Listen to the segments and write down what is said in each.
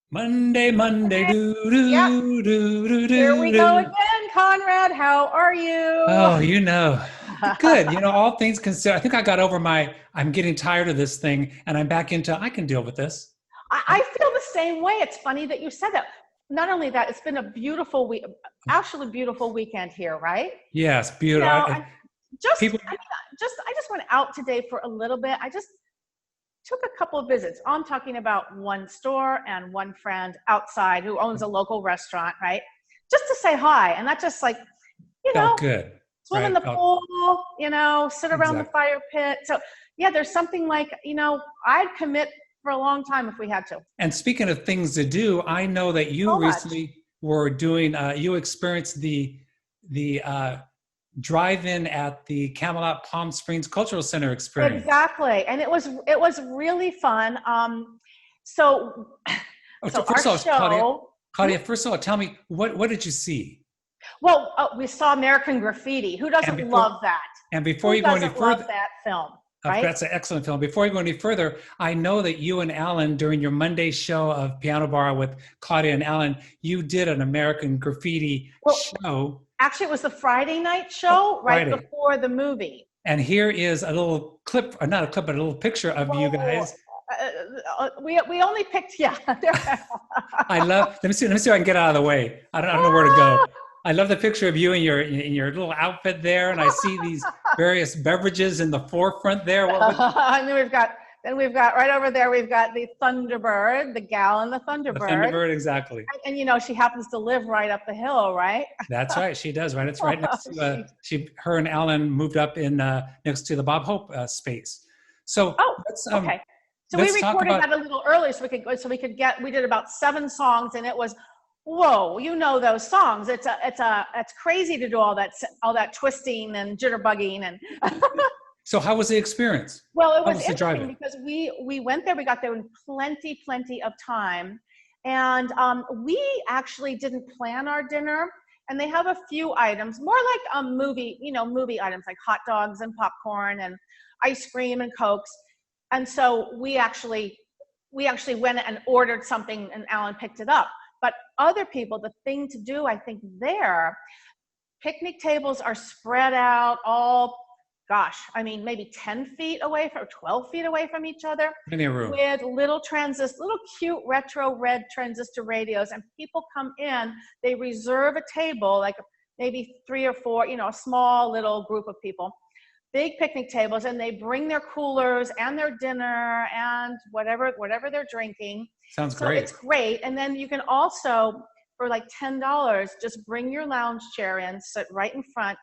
Monday, Monday, Okay. do Yep. do do do Here do we go do. again, Conrad. How are you? Oh, good. All things considered, I think I got over I'm getting tired of this thing, and I'm back into I can deal with this. I feel the same way. It's funny that you said that. Not only that, it's been a beautiful week, actually beautiful weekend here, right? Yes, You beautiful. know, and People, I just went out today for a little bit. I just took a couple of visits. I'm talking about one store and one friend outside who owns a local restaurant, right? Just to say hi. And that's just like, you felt know, good, swim in right? the Felt pool, sit around the exactly. fire pit. So yeah, there's something like, I'd commit for a long time if we had to. And speaking of things to do, I know that you So much. recently were doing. You experienced the drive-in at the Camelot Palm Springs Cultural Center experience. Exactly. And it was really fun. So Oh, so our first of all, Claudia, show, Claudia, first of all, tell me what did you see? well, we saw American Graffiti. Who And doesn't before love that? and before Who you go any doesn't love further, that film, right? that's an excellent film. Before you go any further, I know that you and Alan, during your Monday show of Piano Bar with Claudia and Alan, you did an American Graffiti Well, show. actually, it was the Friday night Oh, show right Friday. before the movie. And here is a little clip, or not a clip, but a little picture of you Whoa. guys. We only picked, yeah. Let me see if I can get out of the way. I don't know where to go. I love the picture of you in your little outfit there, and I see these various beverages in the forefront there. And then we've got right over there, we've got the Thunderbird, the gal in the The Thunderbird. Thunderbird, exactly. And she happens to live right up the hill, right? That's right. She does. Right. It's right next to she, her and Alan moved up in next to the Bob Hope space. So oh, okay. So we let's talk recorded about. that a little early we did about 7 songs, and it was, whoa, those songs. It's crazy to do all that twisting and jitterbugging and So how was the experience? well, it How was was the interesting drive-in? because we went there, we got there in plenty of time. And we actually didn't plan our dinner. And they have a few items, more like movie items like hot dogs and popcorn and ice cream and Cokes. And so we actually went and ordered something, and Alan picked it up. But other people, the thing to do, I think, there, picnic tables are spread out all, gosh, I mean, maybe 10 feet away from, 12 feet away from each other, Plenty of room. with little cute retro red transistor radios. And people come in, they reserve a table, like maybe 3 or 4, a small little group of people, big picnic tables, and they bring their coolers and their dinner and whatever they're drinking. Sounds So great. it's great. And then you can also, for like $10, just bring your lounge chair in, sit right in front,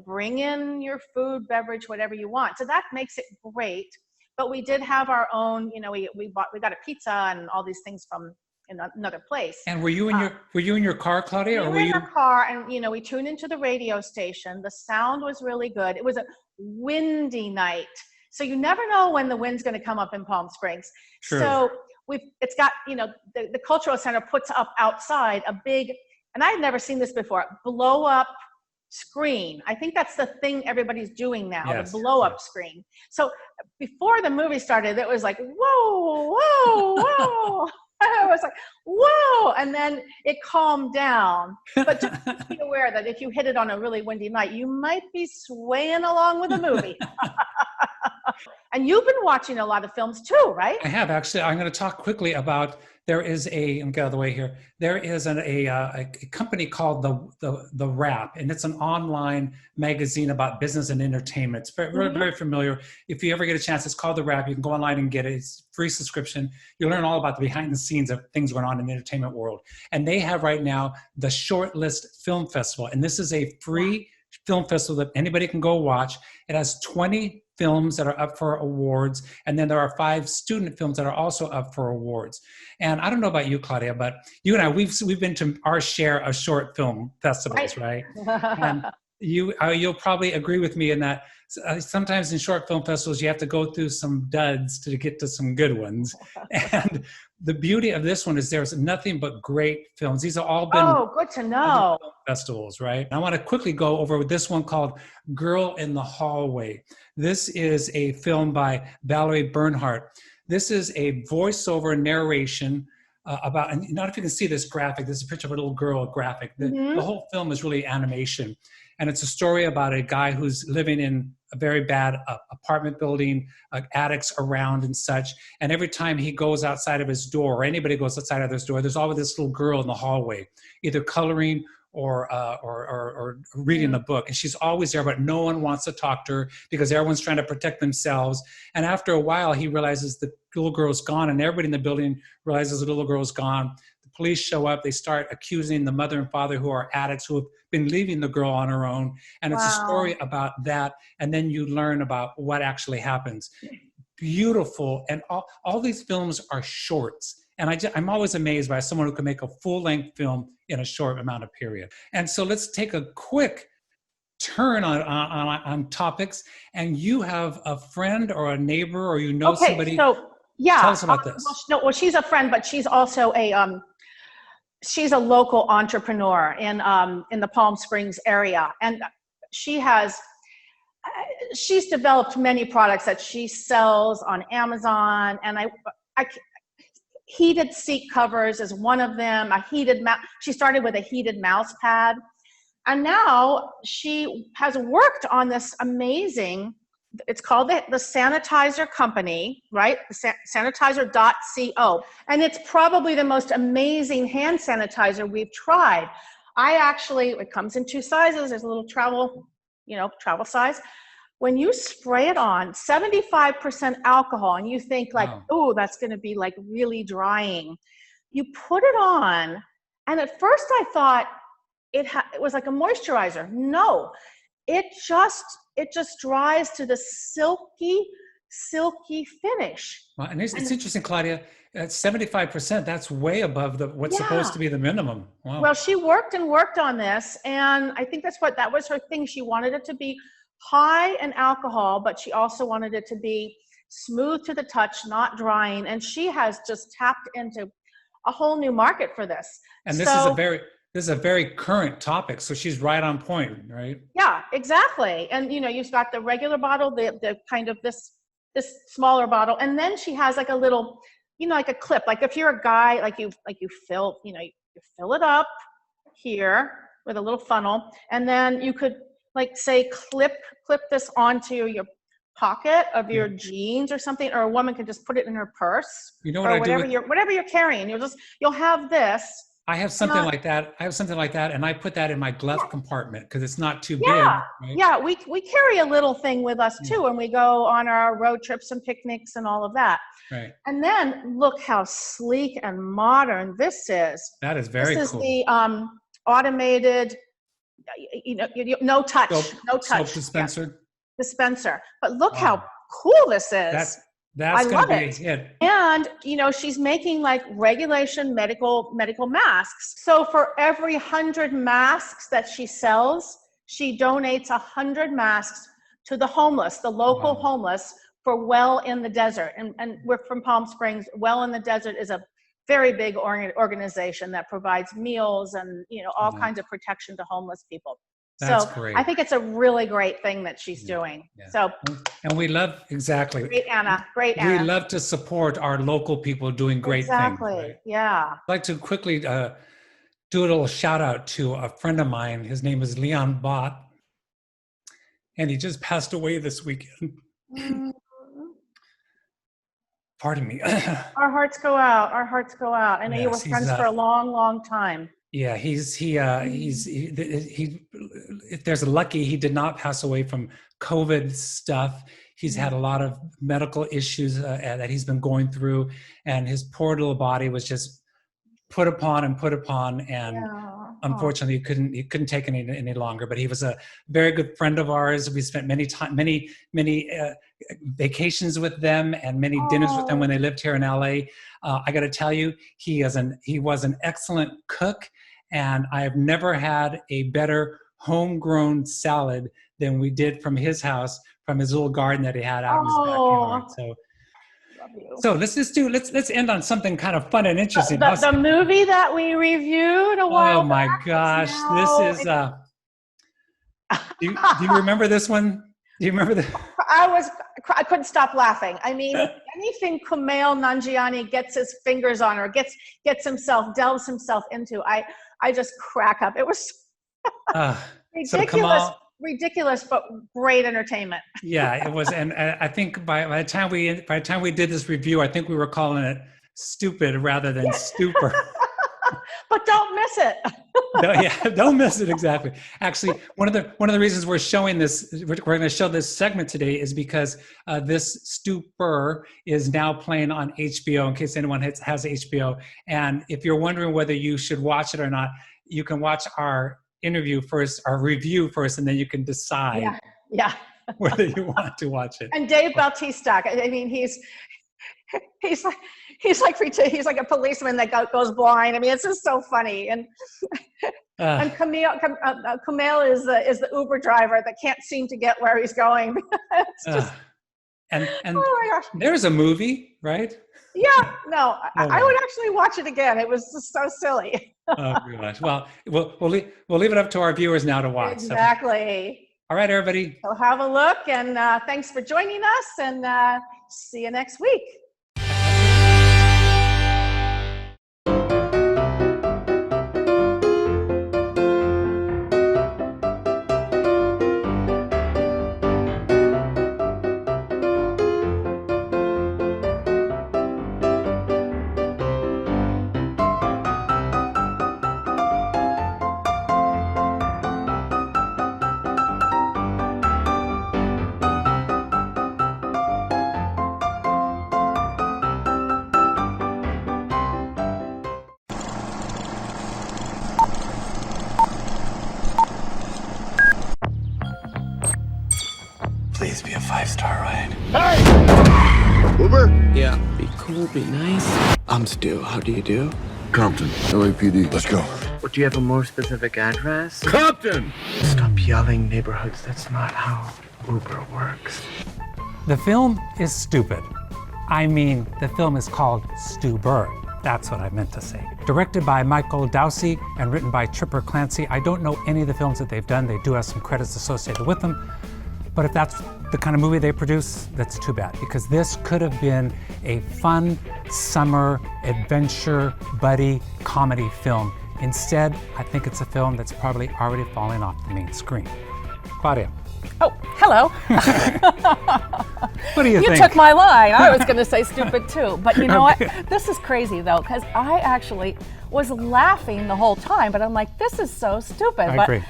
bring in your food, beverage, whatever you want. So that makes it great. But we did have our own, we got a pizza and all these things from another place. And were you in your car, Claudia, We or were were in you? our car, and we tuned into the radio station. The sound was really good. It was a windy night, so you never know when the wind's going to come up in Palm Springs. True. So it's got, the cultural center puts up outside a big, and I had never seen this before, blow up screen. I think that's the thing everybody's doing now, Yes. the blow up screen. So before the movie started, it was like, whoa. I was like, whoa, and then it calmed down. But just be aware that if you hit it on a really windy night, you might be swaying along with the movie. And you've been watching a lot of films too, right? I have actually. I'm going to talk quickly about. Let me get out of the way here. There is a company called the Wrap, and it's an online magazine about business and entertainment. It's very familiar. If you ever get a chance, it's called the Wrap. You can go online and get it. It's free subscription. You'll learn all about the behind the scenes of things going on in the entertainment world. And they have right now the Shortlist Film Festival, and this is a free film festival that anybody can go watch. It has 20 films that are up for awards, and then there are 5 student films that are also up for awards. And I don't know about you, Claudia, but you and I, we've been to our share of short film festivals, right? And you'll probably agree with me in that sometimes in short film festivals you have to go through some duds to get to some good ones. And the beauty of this one is there's nothing but great films. These have all been good to know. festivals, right? I want to quickly go over this one called Girl in the Hallway. This is a film by Valerie Bernhardt. This is a voiceover narration about, and not if you can see this graphic, this is a picture of a little girl, a graphic. The whole film is really animation. And it's a story about a guy who's living in a very bad apartment building, attics around and such. And every time he goes outside of his door, or anybody goes outside of his door, there's always this little girl in the hallway, either coloring or reading a book. And she's always there, but no one wants to talk to her because everyone's trying to protect themselves. And after a while, he realizes the little girl's gone, and everybody in the building realizes the little girl's gone. The police show up. They start accusing the mother and father, who are addicts, who have been leaving the girl on her own. And it's a story about that. And then you learn about what actually happens. Beautiful. And all these films are shorts. And I'm always amazed by someone who can make a full-length film in a short amount of period. And so let's take a quick turn on topics. And you have a friend or a neighbor, or you know somebody. So yeah, tell us about this. Well, she's a friend, but she's also she's a local entrepreneur in the Palm Springs area, and she's developed many products that she sells on Amazon. And heated seat covers is one of them. She started with a heated mouse pad, and now she has worked on this amazing. It's called the Sanitizer Company, right? Sanitizer.co. And it's probably the most amazing hand sanitizer we've tried. It comes in 2 sizes. There's a little travel size. When you spray it on, 75% alcohol, and you think like, oh, that's going to be like really drying. You put it on, and at first I thought it was like a moisturizer. No, it just dries to the silky finish. Well, and it's interesting, Claudia, at 75%, that's way above what's supposed to be the minimum. Wow. Well, she worked on this, and I think that was her thing. She wanted it to be high in alcohol, but she also wanted it to be smooth to the touch, not drying. And she has just tapped into a whole new market for this. And this is a very current topic, so she's right on point, right? Yeah, exactly. And you've got the regular bottle, the kind of this smaller bottle, and then she has like a little, like a clip. Like if you're a guy, you fill it up here with a little funnel, and then you could say clip this onto your pocket of your jeans or something, or a woman can just put it in her purse. You know what I do? Whatever you're carrying, you'll have this. I have something like that. And I put that in my glove compartment because it's not too big. Right? Yeah, we carry a little thing with us too when we go on our road trips and picnics and all of that. Right. And then look how sleek and modern this is. That is very cool. This is the automated, no touch soap dispenser. Dispenser. But look how cool this is. That's going to be a hit. And, she's making like regulation medical masks. So for every 100 masks that she sells, she donates 100 masks to the homeless, the local homeless, for Well in the Desert. And we're from Palm Springs. Well in the Desert is a very big organization that provides meals and, all kinds of protection to homeless people. That's great. I think it's a really great thing that she's doing. Yeah. So, and we love exactly. Great Anna. We love to support our local people doing great things. Right? Yeah. I'd like to quickly do a little shout out to a friend of mine. His name is Leon Bott, and he just passed away this weekend. Pardon me. Our hearts go out. I know you were friends for a long, long time. Yeah, if there's a lucky, he did not pass away from COVID stuff. He's had a lot of medical issues that he's been going through, and his poor little body was just put upon, and unfortunately he couldn't take it any longer. But he was a very good friend of ours. We spent many vacations with them and many dinners with them when they lived here in LA. I got to tell you, he was an excellent cook, and I have never had a better homegrown salad than we did from his house, from his little garden that he had out in his backyard. So let's end on something kind of fun and interesting. The movie that we reviewed a while back. Oh my gosh, this is. Do you remember this one? Do you remember that? I couldn't stop laughing. I mean, anything Kumail Nanjiani gets his fingers on or delves himself into, I just crack up. It was ridiculous, ridiculous, but great entertainment. Yeah, it was. And I think by the time we did this review, I think we were calling it stupid rather than Stuber. But don't miss it. Don't miss it. Exactly. Actually, one of the reasons we're showing this, we're going to show this segment today, is because this Stuber is now playing on HBO. In case anyone has HBO, and if you're wondering whether you should watch it or not, you can watch our interview first, our review first, and then you can decide. Yeah. Whether you want to watch it. And Dave Bautista, I mean, he's like a policeman that goes blind. I mean, it's just so funny. And Kumail is the Uber driver that can't seem to get where he's going. It's just, and oh my gosh. There's a movie, right? Yeah, no, I would actually watch it again. It was just so silly. Oh gosh. Well, we'll leave it up to our viewers now to watch. Exactly. So. All right, everybody. So have a look, and thanks for joining us, and see you next week. Please be a 5-star ride. Hey! Uber? Yeah, be cool, be nice. I'm Stu. How do you do? Compton, LAPD. Let's go. Or do you have a more specific address? Compton! Stop yelling neighborhoods. That's not how Uber works. The film is stupid. I mean, the film is called Stuber. That's what I meant to say. Directed by Michael Dowsey and written by Tripper Clancy. I don't know any of the films that they've done. They do have some credits associated with them. But if that's the kind of movie they produce, that's too bad, because this could have been a fun summer adventure buddy comedy film. Instead, I think it's a film that's probably already falling off the main screen. Claudia. Oh, hello. What do you think? You took my line. I was going to say stupid too. But you know what? This is crazy though, because I actually was laughing the whole time, but I'm like, this is so stupid. I agree.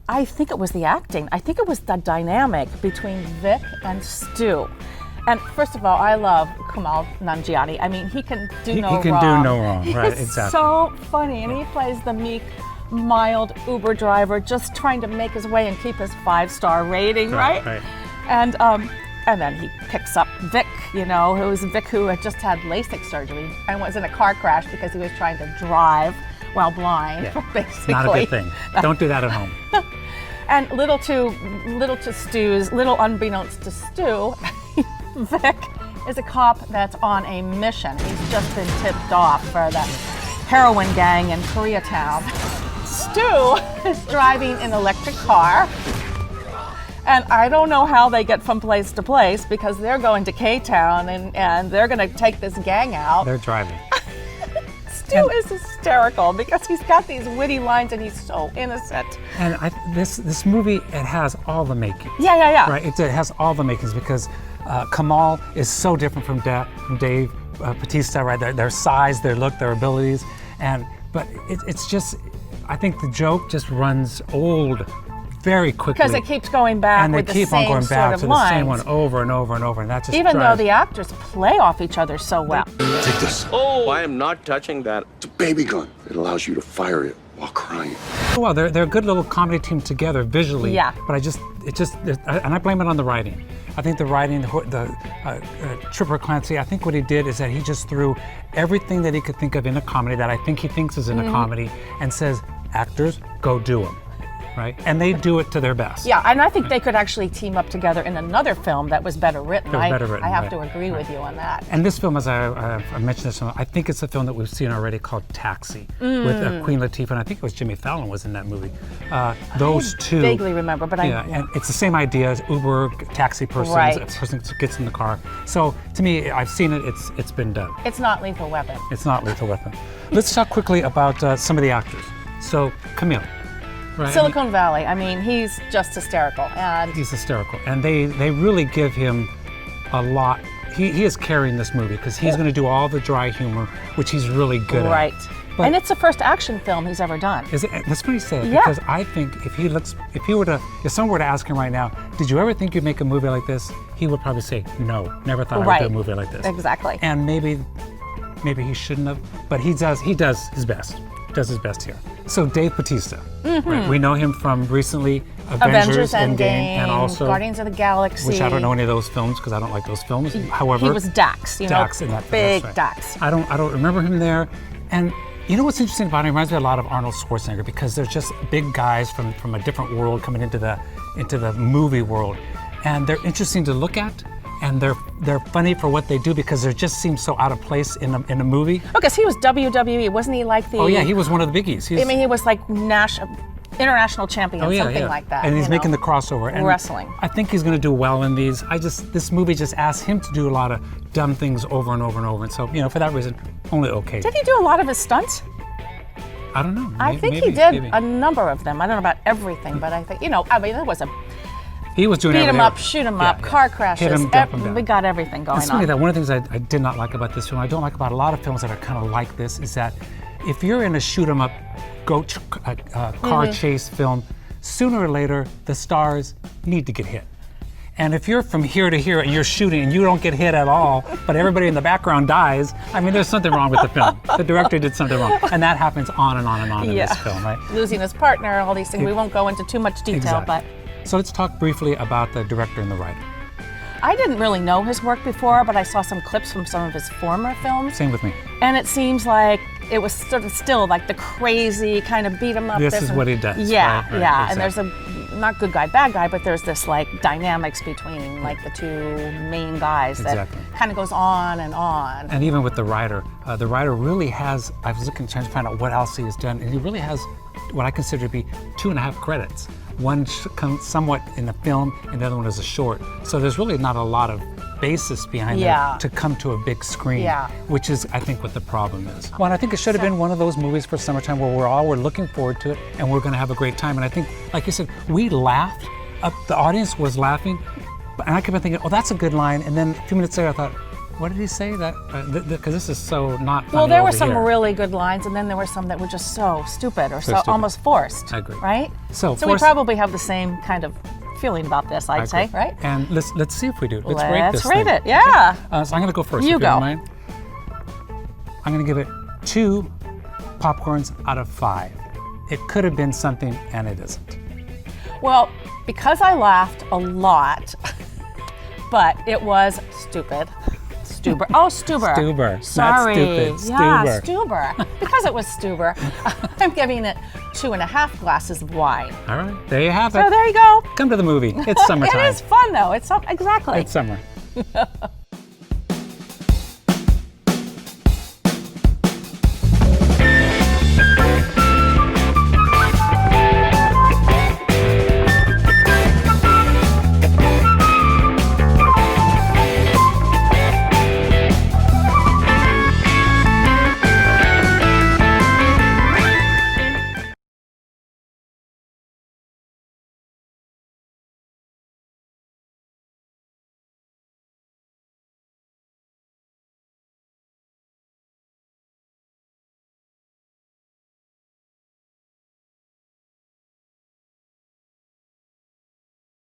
I think it was the acting. I think it was the dynamic between Vic and Stu. And first of all, I love Kumail Nanjiani. I mean, he can do no wrong. He can do no wrong, right, He's exactly. so funny, and he plays the meek, mild Uber driver just trying to make his way and keep his 5-star rating, right? Right. And then he picks up Vic, you know, who had just had LASIK surgery and was in a car crash because he was trying to drive while blind, basically. Not a good thing. Don't do that at home. And little unbeknownst to Stu, Vic is a cop that's on a mission. He's just been tipped off for the heroin gang in Koreatown. Stu is driving an electric car, and I don't know how they get from place to place because they're going to K-Town and they're going to take this gang out. They're driving. Stu is hysterical because he's got these witty lines and he's so innocent. And this movie, it has all the makings. Yeah. Right, it has all the makings because Kumail is so different from Dave Bautista, right? Their size, their look, their abilities, but it's just, I think the joke just runs old very quickly. Because it keeps going back and with they the keep same on going back sort of to lines. the same one over and over and over, and that just even though drives. the actors play off each other so well. Take this. Oh, I am not touching that. It's a baby gun. It allows you to fire it while crying. Well, they're a good little comedy team together visually. Yeah. But I blame it on the writing. I think the writing, the Tripper Clancy, I think what he did is that he just threw everything that he could think of in a comedy that I think he thinks is in a comedy and says, actors, go do them. right? And they do it to their best. Yeah, and I think they could actually team up together in another film that was better written. That was better written, I have right, to agree with you on that. And this film, as I mentioned this one, I think it's a film that we've seen already called Taxi with Queen Latifah, and I think it was Jimmy Fallon was in that movie. Those two. Vaguely remember, but and it's the same idea as Uber, taxi person, Right. a person gets in the car. So to me, I've seen it, it's been done. It's not Lethal Weapon. It's not Lethal Weapon. Let's talk quickly about some of the actors. So Camille, right? Silicon Valley, I mean, he's just hysterical. And He's hysterical, and they really give him a lot. He is carrying this movie because he's going to do all the dry humor, which he's really good right. at. But And it's the first action film he's ever done. is it, that's funny you say that, Yeah. because I think if someone were to ask him right now, did you ever think you'd make a movie like this? He would probably say, no, never thought I would Right. do a movie like this. Exactly. And maybe he shouldn't have, but he does his best. Does his best here. So Dave Bautista, right? We know him from recently Avengers Endgame, and also Guardians of the Galaxy. which I don't know any of those films because I don't like those films. However, He was Dax, Dax you in know, that big film, that's Dax. right. I don't remember him there. And you know what's interesting about him? He reminds me a lot of Arnold Schwarzenegger because they're just big guys from a different world coming into the movie world, and they're interesting to look at. And they're funny for what they do because they just seem so out of place in a movie. Because he was WWE, wasn't he like the... Oh yeah, he was one of the biggies. I mean, he was like international champion, something like that. And he's making the crossover. And wrestling. I think he's going to do well in these. This movie just asks him to do a lot of dumb things over and over and over. And so, for that reason, only okay. Did he do a lot of his stunts? I don't know. I think he did a number of them. I don't know about everything, but I think, there was a He was doing beat everything. him up, shoot him up, car crashes. Hit him, dump him down. We got everything going It's funny on. that one of the things I did not like about this film, I don't like about a lot of films that are kind of like this, is that if you're in a shoot 'em up, car chase film, sooner or later the stars need to get hit. And if you're from here to here and you're shooting and you don't get hit at all, but everybody in the background dies, I mean, there's something wrong with the film. The director did something wrong, and that happens on and on and on in this film, right? Losing his partner, all these things. We won't go into too much detail, Exactly. So let's talk briefly about the director and the writer. I didn't really know his work before, but I saw some clips from some of his former films. Same with me. And it seems like it was sort of still like the crazy kind of beat 'em up. This is what he does. Yeah, right, yeah. exactly. And there's a not good guy, bad guy, but there's this like dynamics between like the two main guys Exactly. that kind of goes on and on. And even with the writer really has, I was trying to find out what else he has done, and he really has what I consider to be 2.5 credits. One comes somewhat in the film, and the other one is a short. So there's really not a lot of basis behind Yeah. it to come to a big screen, Yeah. which is, I think, what the problem is. Well, and I think it should have been one of those movies for summertime where we're looking forward to it, and we're going to have a great time. And I think, like you said, we laughed. The audience was laughing, and I kept on thinking, oh, that's a good line. And then a few minutes later, I thought, what did he say? That because this is so not funny. Well, there were over some here. really good lines, and then there were some that were just so stupid or so stupid. almost forced. I agree. Right? So we probably have the same kind of feeling about this, I'd say, agree. right? And let's see if we do. Let's rate this rate thing. it, yeah. So I'm going to go first. You if go. don't mind. I'm going to give it 2 popcorns out of 5. It could have been something, and it isn't. Well, because I laughed a lot, but it was stupid. Stuber. Oh, Stuber. Stuber, not Sorry. stupid. Yeah, Stuber. Stuber. Because it was Stuber, I'm giving it 2.5 glasses of wine. All right, there you have it. So there you go. Come to the movie. It's summertime. It is fun though. It's exactly. It's summer.